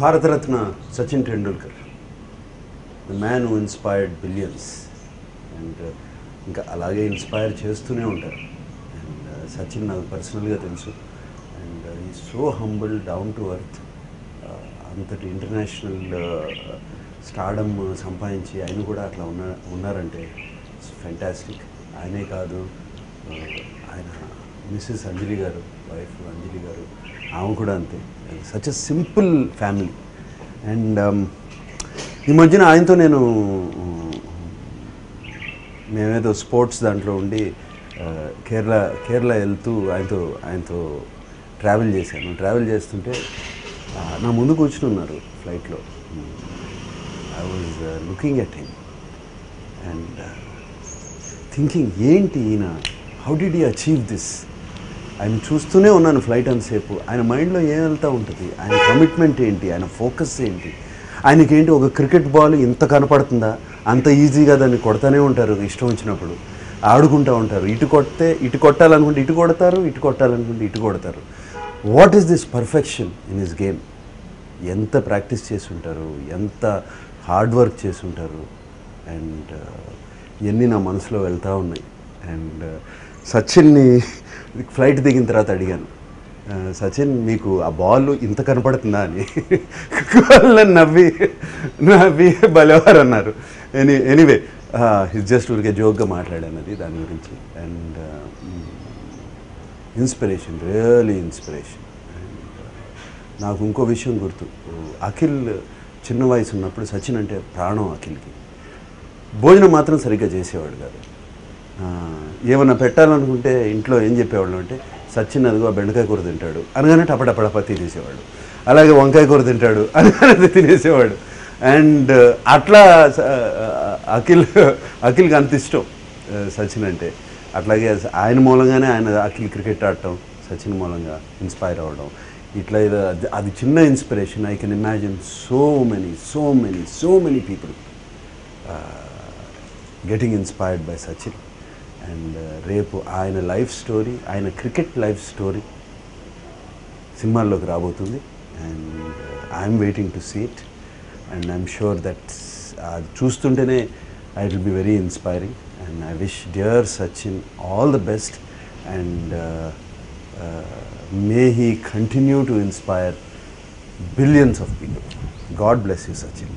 Bharat Ratna Sachin Tendulkar, the man who inspired billions. And ఇంకా అలాగే inspire చేస్తూనే ఉంటారు. అండ్ సచిన్ నాకు పర్సనల్గా తెలుసు. అండ్ ఈ so humble, down to earth. అంతటి ఇంటర్నేషనల్ స్టార్డమ్ సంపాదించి ఆయన కూడా అట్లా ఉన్నారంటే ఇట్స్ ఫ్యాంటాస్టిక్. ఆయనే కాదు, ఆయన మిస్సెస్ అంజలి గారు, వైఫ్ అంజలి గారు, ఆమె కూడా అంతే. Such a simple family. And ఈ మధ్యన ఆయనతో మేమేదో స్పోర్ట్స్ దాంట్లో ఉండి కేరళ వెళ్తూ ఆయనతో ట్రావెల్ చేశాను. ట్రావెల్ చేస్తుంటే నా ముందు కూర్చుని ఉన్నారు ఫ్లైట్లో. I was looking at him and thinking, ఏంటి ఈయన, how did he achieve this? ఆయన చూస్తూనే ఉన్నాను ఫ్లైట్ అంతసేపు. ఆయన మైండ్లో ఏం వెళ్తూ ఉంటుంది, ఆయన కమిట్మెంట్ ఏంటి, ఆయన ఫోకస్ ఏంటి, ఆయనకేంటి ఒక క్రికెట్ బాల్ ఇంత కనపడుతుందా, అంత ఈజీగా దాన్ని కొడతానే ఉంటారు ఇష్టం వచ్చినప్పుడు, ఆడుకుంటూ ఉంటారు. ఇటు కొట్టాలనుకుంటే ఇటు కొడతారు, ఇటు కొట్టాలనుకుంటే ఇటు కొడతారు. What is this perfection in his game? ఎంత ప్రాక్టీస్ చేసి ఉంటారు, ఎంత హార్డ్ వర్క్ చేసి ఉంటారు. అండ్ ఇవన్నీ నా మనసులో వెళ్తూ ఉన్నాయి. అండ్ సచిన్ని ఫ్లైట్ దిగిన తర్వాత అడిగాను, సచిన్ మీకు ఆ బాల్ ఇంత కనపడుతుందా అని. వాళ్ళని నవ్వి భలేవారు అన్నారు. ఎనీవే జస్ట్ ఊరికే జోక్గా మాట్లాడాను అది దాని గురించి. And inspiration, really inspiration. And నాకు ఇంకో విషయం గుర్తు, అఖిల్ చిన్న వయసు ఉన్నప్పుడు సచిన్ అంటే ప్రాణం అఖిల్కి. భోజనం మాత్రం సరిగ్గా చేసేవాడు కాదు. ఏమన్నా పెట్టాలనుకుంటే ఇంట్లో ఏం చెప్పేవాళ్ళు అంటే, సచిన్ అదిగో బెండకాయ కూర తింటాడు అనగానే టపటపడప తినేసేవాడు. అలాగే వంకాయ కూర తింటాడు అనగానే తినేసేవాడు. అండ్ అట్లా అఖిల్కి అంత ఇష్టం సచిన్ అంటే. అట్లాగే ఆయన మూలంగానే అఖిల్ క్రికెట్ ఆడటం, సచిన్ మూలంగా ఇన్స్పైర్ అవ్వడం, ఇట్లా అది చిన్న inspiration. I can imagine so many people getting inspired by Sachin. And రేపు ఆయన లైఫ్ స్టోరీ, ఆయన క్రికెట్ లైఫ్ స్టోరీ సినిమాల్లోకి రాబోతుంది. And I'm waiting to see it. And I'm sure that అది చూస్తుంటేనే it will be very inspiring. And I wish dear Sachin all the best. And may he continue to inspire billions of people. God bless you, Sachin.